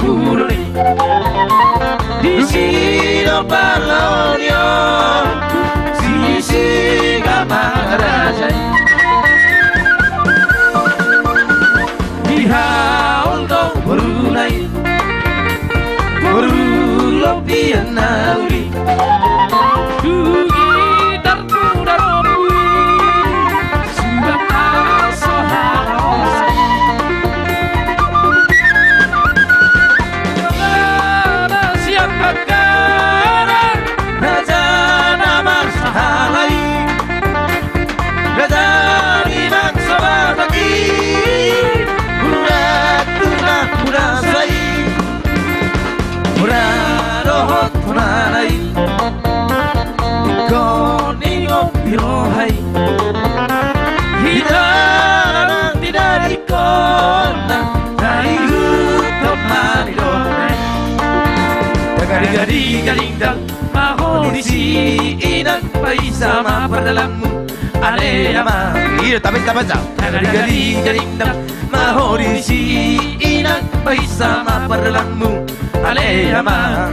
puroni di sino Palonio sisi Kamarajai di hauldo Brunei Berulo Pianauri Dugi Darbudarobui Sudah Asoharos Ada siapa kanan Raja nama sahalai Raja iman sabataki Budak tunak budasai Rohot punanay Koningo pirohay Hidaran tinarikona Nairutot manilone Gari-gari-garingdang Mahoni si inang paisama padalammu Aleyama Iya tapi sa Gari-gari-garingdang Mahoni si inang paisama padalammu Aleyama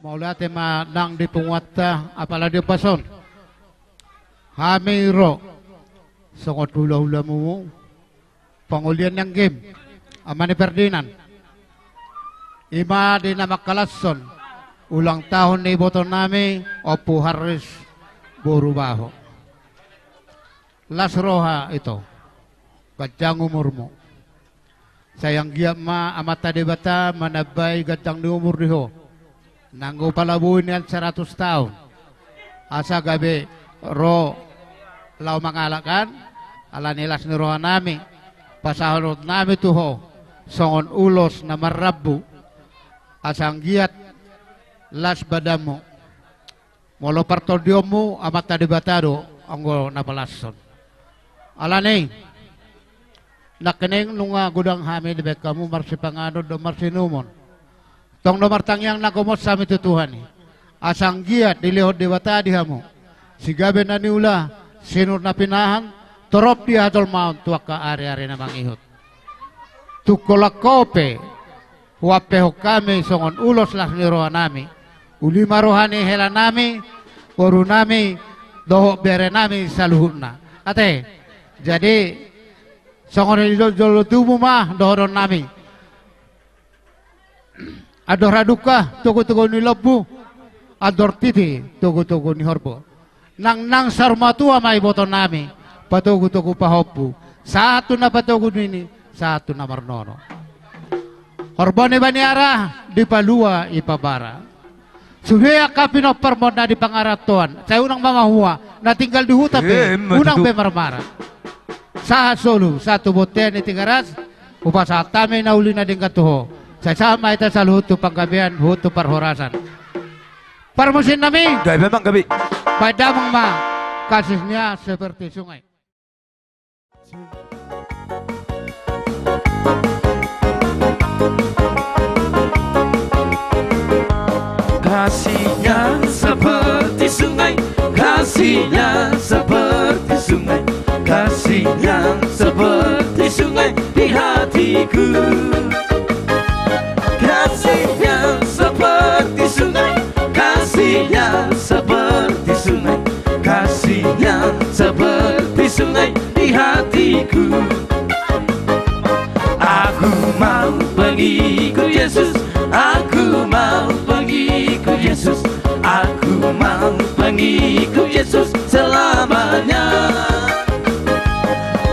Maulate madang di pungwata apala di pason. Hamiro songot hula-hula mo pangulian ng game. Ama ni Ferdinand. Ima din na makalason. Ulang tahun ni boto nami Opo Harris Borubaho. Las Roha ito. Gajang umur mo. Sayang giyak ma amata debata manabay gajang ni umur diho. Nanggo palabuin yan 100 tahun. Asa gabi ro law mangalakan ala nilas ni roha nami pasahorot nami tuho songon ulos na marabu asang giat las badamo molo partodiomu amata debatado anggo napalason ala ni nakeneng nunga gudang hami debek kamu marsi pangano do marsi numon tong nomor tangyang nakomot sa amin tutuhan asang giat dilihod dewata dihamu si gabe na niula sinur na pinahan torop di adol maun tuwak ka ari-ari na mangihot tukolakope huwapeho kami songon ulos lah ni roha nami ulima rohani hela nami koru nami doho bere nami saluhut na ate jadi songon idol tumu mah dohodon nami ador aduka tugu-tugu ni lebu ador titi tugu-tugu ni horbo nang sarmatua may boto nami patugu-tugu pahopu satu na patugu ini satu na marnono horbo ni baniara di palua ipabara suhea kapino permona di pangaratuan saya unang mamahua na tinggal di huta pe unang pe marmara saha solu satu boten ni tigaras upasatame na uli na ding katuho saya sama itu selalu hutu panggabian, hutu perhorasan. Permusin nami. Gabi memang gabi. Pada mama kasusnya seperti sungai. Kasihnya seperti sungai, kasihnya seperti sungai, kasihnya seperti sungai di hatiku. Kasihnya seperti sungai, kasihnya seperti sungai, kasihnya seperti sungai di hatiku. Aku mau pengikut Yesus, aku mau pengikut Yesus, aku mau pengikut Yesus selamanya.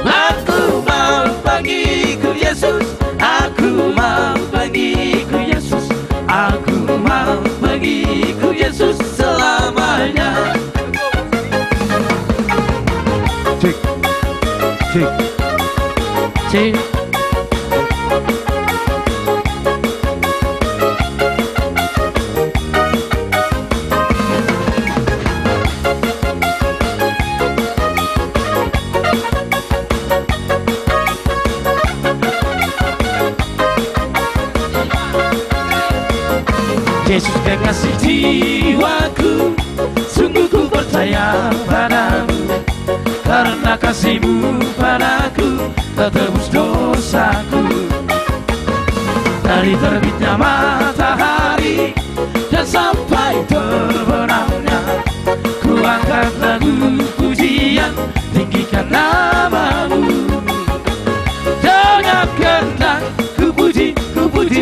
Aku mau pengikut Yesus, aku mau pengikut Yesus, aku mau pengikut Yesus selamanya. Cek, cek, cek. Yesus kekasih jiwaku, sungguh ku percaya padamu, karena kasih-Mu padaku telah tebus dosaku. Dari terbitnya matahari dan sampai terbenamnya, ku angkat lagu pujian, tinggikan nama-Mu. Dengan kehendak ku puji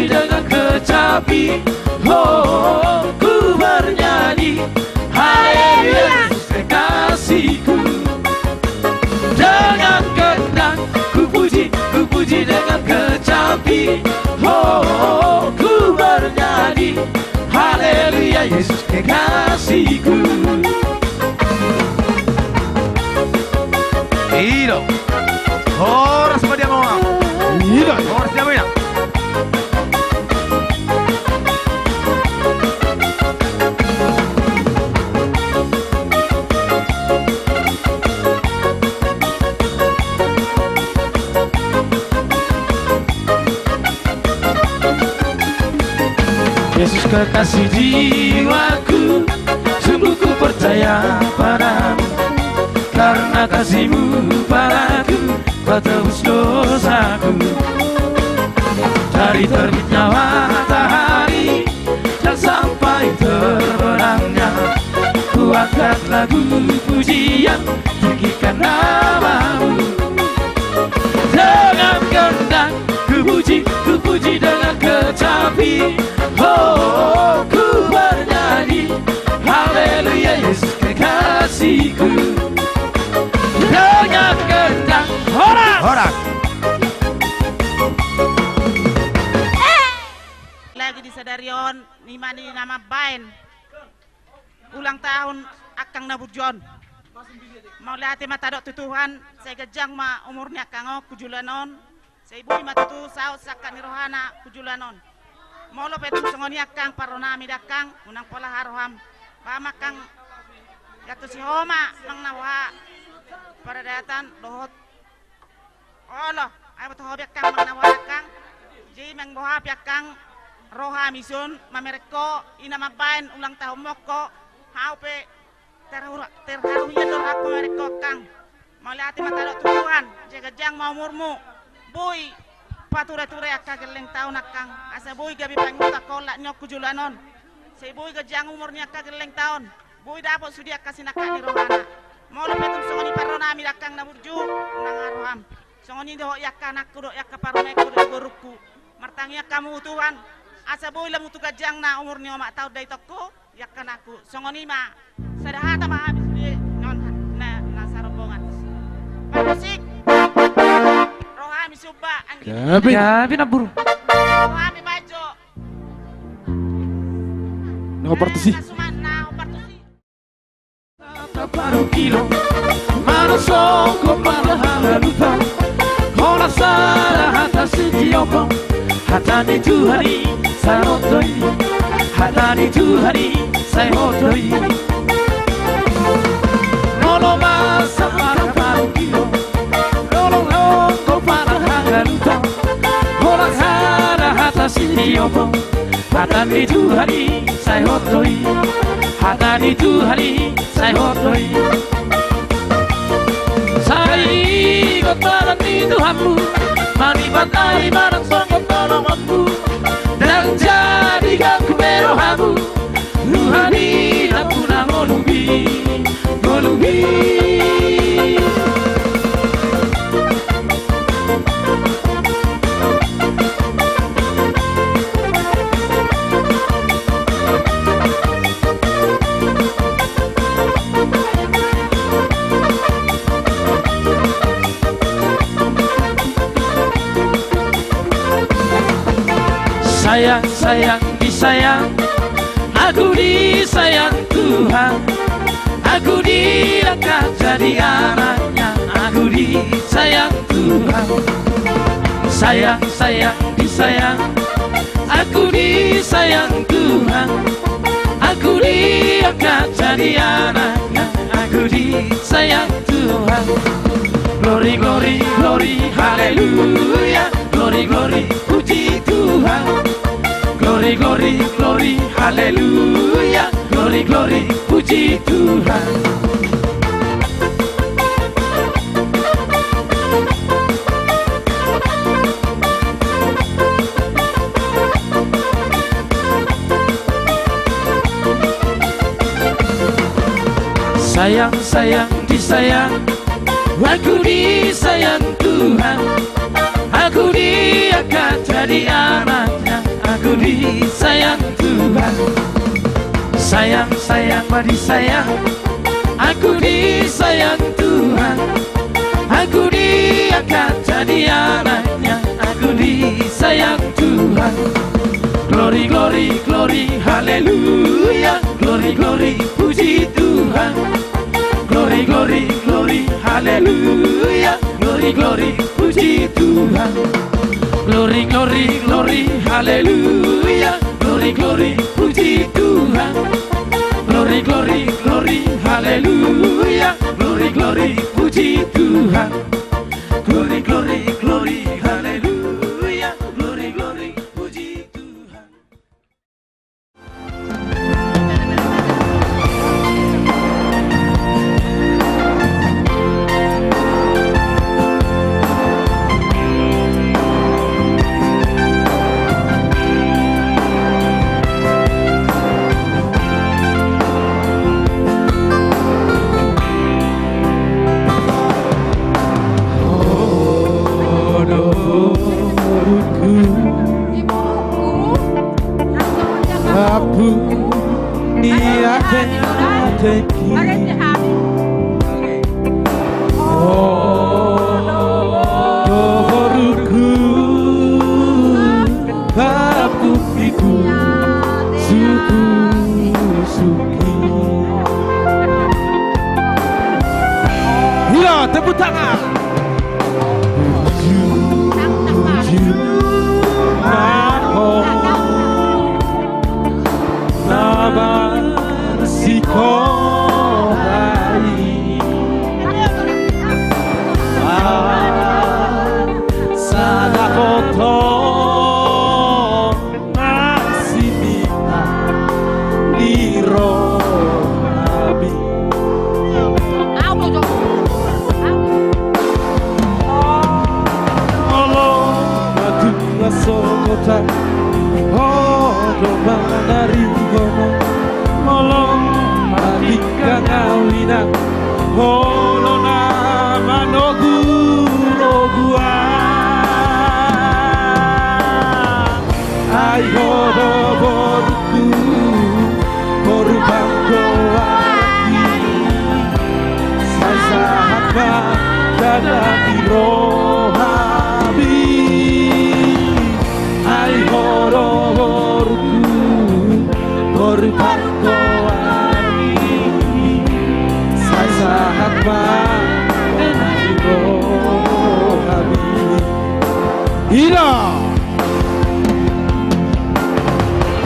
dengan kecapi. Oh, ku bernyanyi, haleluya, Yesus kekasihku. Dengan kehendak ku puji dengan kecapi. Oh, ku bernyanyi, haleluya, Yesus kekasihku. Iro, horas pada mau. Iro, horas dia mana? Yesus kekasih jiwaku, sungguh ku percaya padamu, karena kasih-Mu padaku telah tebus dosaku. Dari terbitnya matahari dan sampai terbenamnya, ku angkat lagu pujian, tinggikan nama-Mu. Dengan kehendak ku puji dengan kecapi. Oh, ku bernyanyi, haleluya, Yesus kekasihku. Dengan kehendak, horas. Lagi di Sadarion, nimani nama Bain. Ulang tahun Akang Naburjon. Mau lihat mata dok Tuhan, saya gejang ma umurnya Kango kujulanon. Saya ibu mata tu saut sakan rohana kujulanon. Molo petum songoni Akang paronami dakang unang pola haroham. Pama Kang jatuh si Homa mang nawa pada datan dohot. Allah, ayo betul hobi Akang mang nawa Akang. Jadi mang boha Akang roha misun mamereko ina mabain ulang tahun moko haupe terharunya dor aku mereko Kang. Mau lihat mata dok Tuhan, jaga jang mau umurmu. Boy pature-ture akka geleng tahun Akang. Asa boy gabi panguta kolak nyok kujulanon. Say boy gajang umurnya akka geleng tahun. Boy dapat sudi akka sinaka di rohana. Mau petum songoni paronami Akang naburju nang aroham. Songoni doh yakka nakku doh yakka paroneko doh goruku. Martangi kamu Tuhan. Asa boy lamu tu gajang na umurnya mak tau dai toko yakka nakku. Songoni ma sadahata ma habis di non na sarobongan. Musik. Rohami suba Gabi nabur. Rohami bajo. No partisi. Paru kilo. Mano soko para haluta. Hola sara hata sitiopo. Hata ni Tuhani sarotoi. Hata ni Tuhani sayotoi. Nolo masa para paru kilo. Hata ni Tuhani sayotoi, hata ni Tuhani sayotoi. Sai kotaran ni Tuhanmu, manibat ari marang sangkot tolonganmu, dan jadikan ku merohamu. Tuhani aku na ngolumbi. Sayang, disayang, aku disayang Tuhan. Aku diangkat jadi anaknya, disayang Tuhan. Sayang, sayang, disayang. Aku disayang Tuhan. Aku diangkat jadi anaknya. Aku disayang Tuhan. Glory, glory, glory, haleluya. Glory, glory, puji Tuhan. Glory, glory, glory, haleluya. Glory, glory, puji Tuhan. Sayang, sayang, disayang. Aku disayang Tuhan. Aku diangkat jadi anaknya. Aku disayang Tuhan. Sayang, sayang, disayang. Aku disayang Tuhan. Aku diangkat jadi anaknya. Aku disayang Tuhan. Glory, glory, glory, haleluya. Glory, glory, puji Tuhan. Glory, glory, glory, haleluya. Glory, glory, puji Tuhan. Glory, glory, glory, haleluya. Glory, glory, puji Tuhan. Glory, glory, glory, haleluya. Glory, glory, puji Tuhan. Glory, glory, glory, haleluya. Glory, glory, puji Tuhan. Tepuk tangan.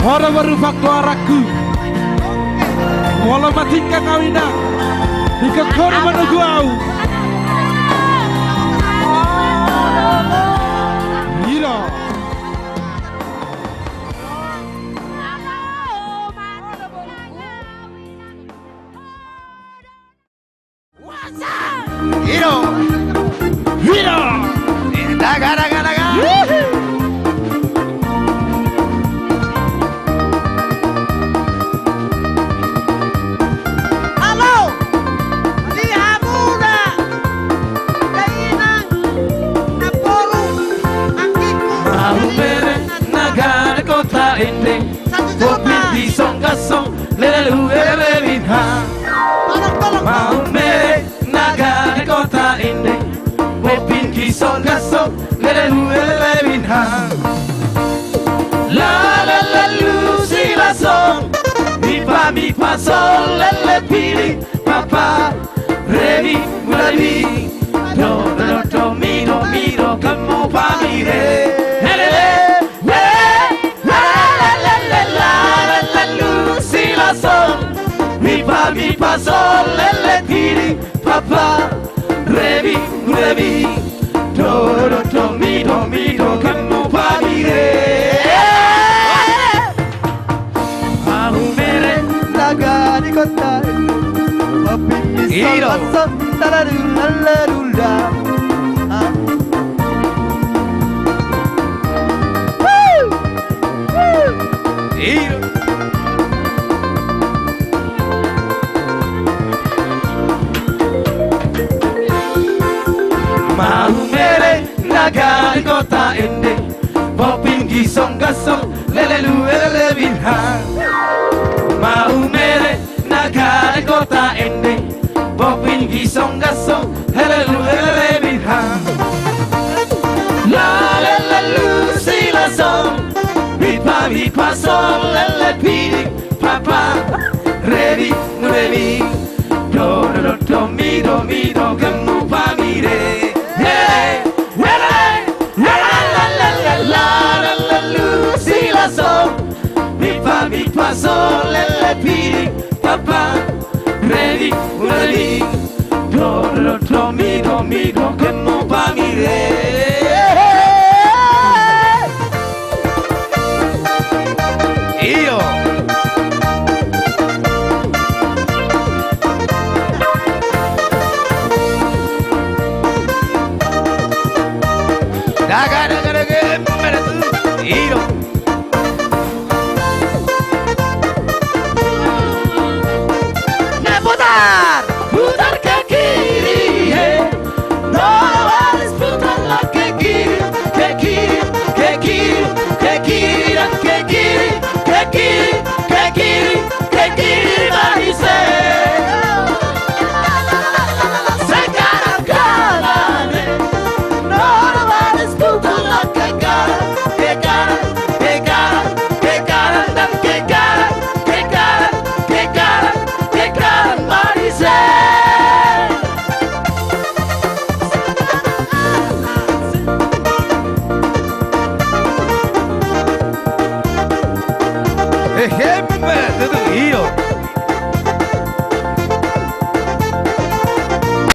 Ora baru fakto araku. Wala matika kawina. Ika kono menunggu au. Ira. Iro. Ira. Daga. Mi fa sol le pili papa revi mulavi do sol, le, ti, di, pa, pa, re, mi, do, mi, do, che mu pa, mi, re. Mahumere, Nagari kotai, papi mi Iro. sol, talarula. io. Mahumere, nagari kota ende, popingi song gasong, lelelu, lele, binha. Mahumere, nagari kota ende, popingi song gasong, lelelu, lele, binha. La, lelelu, si la song. Mi pa sol, le, pi, pa, re, mi, do, mi, do, che mu pa, mi, re. La, lu, si, la, sol. Mi pa sol, le, pi, pa, re, mi, do, mi, do, che mu pa, mi, re. Io Daga